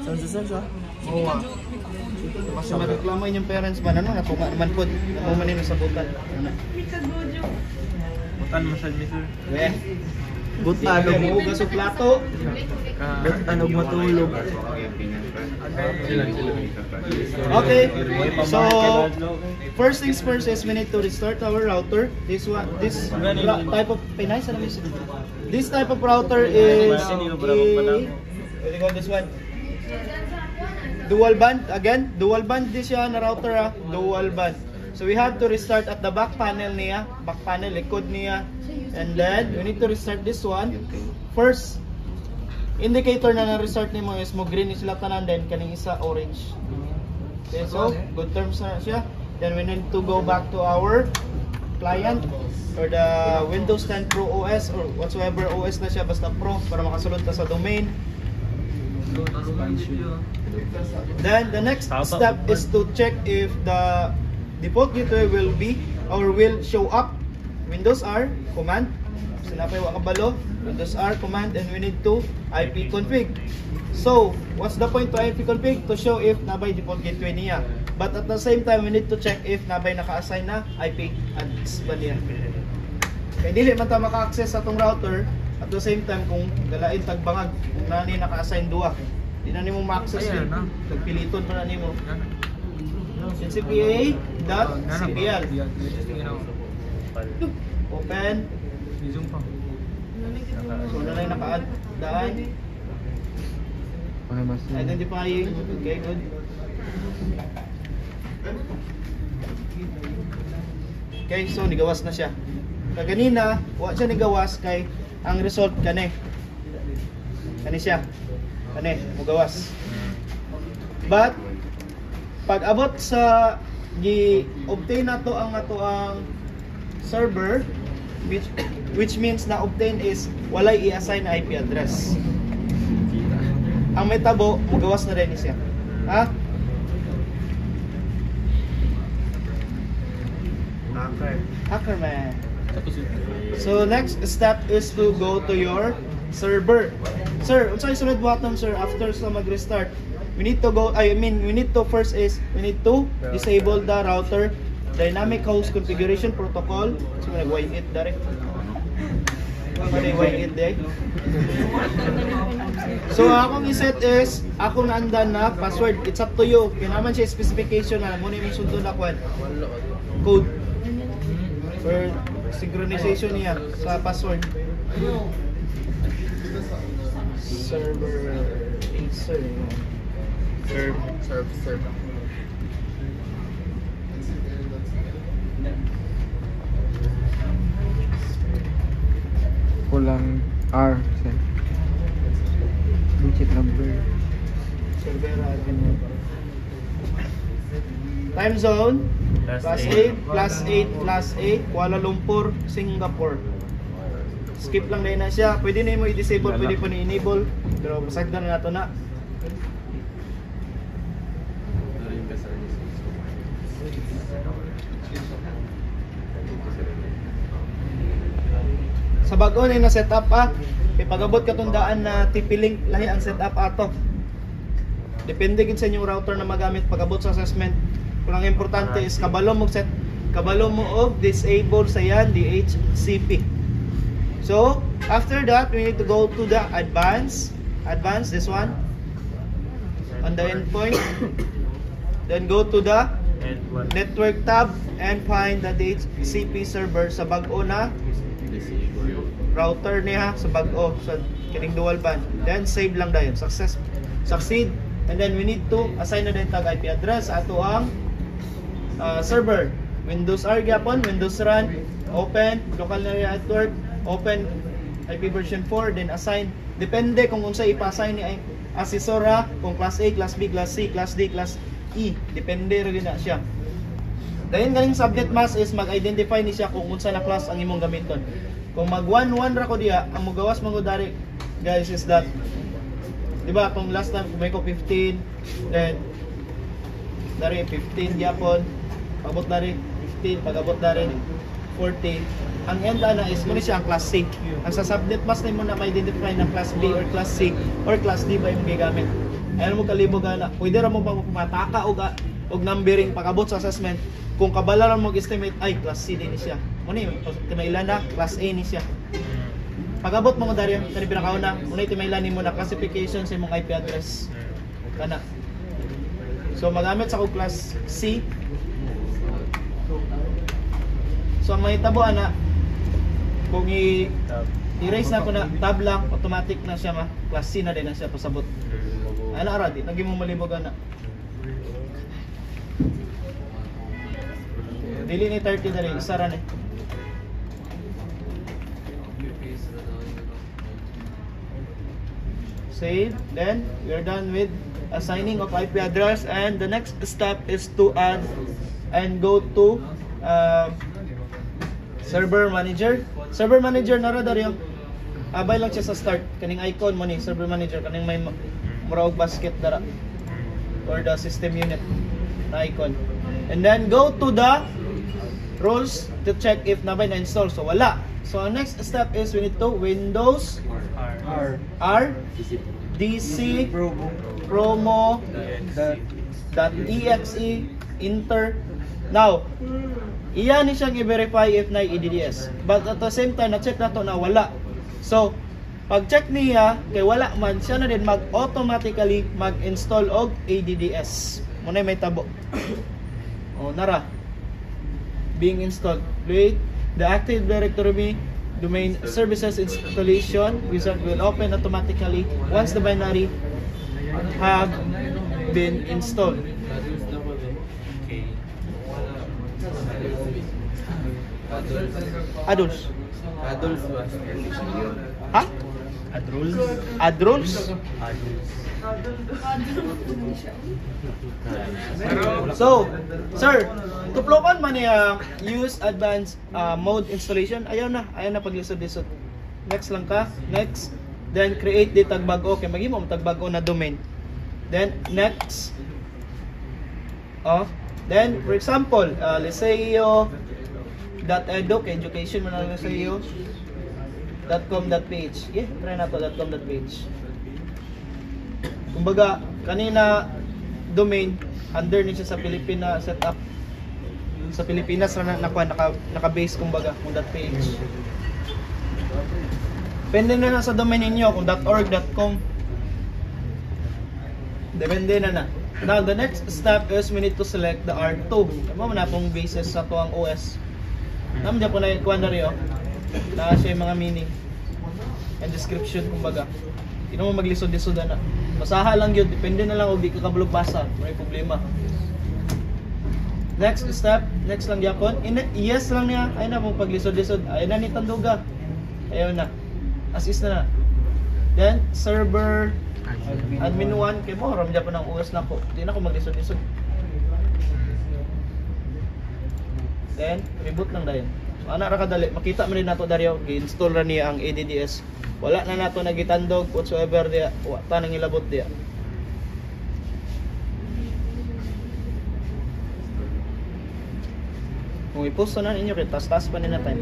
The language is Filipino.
Saan sa sense ah? Oo ah. Kasi magreklamo inyong parents ba? Ano? Napunga naman po. Napumanin na sa butan. Ano? Butan mo siya, Mr. Weh. Butan, Ano? Hugas o plato. butan o matulog. Okay. So, first things first is we need to restart our router. This type of this type of router is this one. Dual band again. Dual band this siya na router dual band. So we have to restart at the back panel niya, back panel likod niya, and then we need to restart this one. First indicator na na-restart nimo is mo green is sila tanan, then kaning isa orange. Okay, so good terms na siya. Then we need to go back to our client or the Windows 10 Pro OS or whatsoever OS na siya, basta Pro para makasulod ta sa domain. Then the next step is to check if the default gateway will be or will show up. Windows R command. Sinapay wa kabalo. Windows R command, and we need to IP config. So, what's the point to IP config? To show if nabay default gateway niya. But at the same time, we need to check if nabay naka-assign na IP address ba niya. Kaya dili man ta maka-access sa atong router at the same time kung galain tagbangag kung nani naka-assign duwa. Di na nimo ma-access yun. Nagpiliton pa na nimo. ncpa.cpl open. So na lang naka-add daan. Identifying. Okay, good. Okay, so nigawas na siya. Kaganina, wa siya nigawas kay ang result kani. Kani siya. Kani, mugawas. But pag abot sa gi-obtain nato ang server, which means na obtain is walay i-assign na IP address. Ang may tabo, mugawas na rin siya. Ha? Hacker man. So next step is to go to your server. Sir, unsay sunod buhaton sir after sa mag-restart? We need to go, we need to first is we need to disable the router dynamic host configuration protocol. So nag-Y8 dari. Y8 day. So akong i-set is akong naandan na password. It's up to you. Kinaman siya specification na mo na yung sundon na code for synchronization niya sa password. Server serve. Kulang R. Digit number. Server admin. Time zone +8 Kuala Lumpur, Singapore. Skip lang na siya. Pwede na mo i-disable, pwede po ni-enable. Pero pasagdan na nato na. Sa bago na setup ipagabot ka tundaan na TP-Link lahi ang setup ato. Depende gid sa inyong router na magamit pagabot sa assessment. Kung ang importante is kabalo mo og disable sa yan DHCP. So, after that, we need to go to the advanced, this one, on the endpoint. Then go to the network tab and find the DHCP server sa bago na router niya sa bago sa kining dual band. Then save lang dayon. Succeed. And then we need to assign na din tag IP address ato ang server. Windows R gyapon, Windows Run, open local area network, open IP version 4, then assign. Depende kung unsa ipa-assign ni asesora, kung class A, class B, class C, class D, class E. Depende rin na siya. Dahil galing subnet mask is mag-identify ni siya kung unsa na class ang imong gamiton. Kung mag 1-1 ra ko diya, ang mugawas man ko dari guys is that, di ba kung last time may ko 15, then dari 15 gyapon, pagabot dari 15, pagabot dari 40. Ang end na is mo ni siya ang class C. Ang sa subnet mask na mo na ma-identify na class B or class C or class D ba yung gigamit. Ayan mo kalibog ana. Pwede ra mo ba mataka og numbering pagabot sa assessment. Kung kabalaran mo estimate ay class C din ni siya. Muni timailan na class A ni siya. Pagabot mo ko Dario, kani pinakauna, unay timailan nimo na classification sa imong IP address. Kana. So magamit sa ko class C. So ang mahitabo ana kung i-erase na ko na tab lang, automatic na siya class C na din na siya pasabot. Ana ra di, lagi mo malibog ana. Dili ni 30 dali, isa ra ni. Save, then we are done with assigning of IP address, and the next step is to add and go to server manager. Server manager na ra Dario. Abay lang siya sa start. Kaning icon mo ni server manager kaning may mura og basket dara or the system unit na icon. And then go to the roles to check if na ba na-install. So wala. So our next step is we need to Windows R DC promo .exe enter. Now iyan ni siyang i-verify if na EDDS. But at the same time, na-check na to na wala. So, pag-check niya, kay wala man, siya na din mag-automatically mag-install og ADDS. Muna may tabo. O, nara. Being installed. Wait, the Active Directory Domain Services Installation wizard will open automatically once the binary have been installed. Adults. Ha? Adults. So, sir, tuplokan man niya use advanced mode installation. Ayaw na paglisod-lisod. Next lang ka. Next. Then create the tagbago. Okay, magimo mo tagbago na domain. Then next. Then for example, let's say .edu, education mo na lang sa iyo. .com.ph. Yeah, try na to .com.ph. Kumbaga, kanina domain under ni siya sa Pilipinas setup. Sa Pilipinas na naka-base kumbaga kung .ph. Depende na sa domain ninyo kung .org, .com. Depende na. Now the next step is we need to select the R2. Tama mo na pong basis sa to ang OS. Namdiyan po na yung kuwan na rin na siya yung mga meaning and description kumbaga. Hindi mo maglisod-lisod na. Masaha lang yun, depende na lang kung di ka kabulog basa, may problema. Next step, next lang yapon. Yes lang niya, ay na mong paglisod-lisod. Ay na ni Tanduga. Ayaw na. As is na. Then, server admin 1, kay mo, ramdya pa ng OS na ko. Hindi na ako maglisod-lisod. Then, reboot lang dayon. So, ana ra kadali, makita man din nato Dario, gi-install ra niya ang ADDS. Wala na nato nagitandog whatsoever diya, wa ta nang ilabot diya. Kung i-post na ninyo kay tas pa ni na time.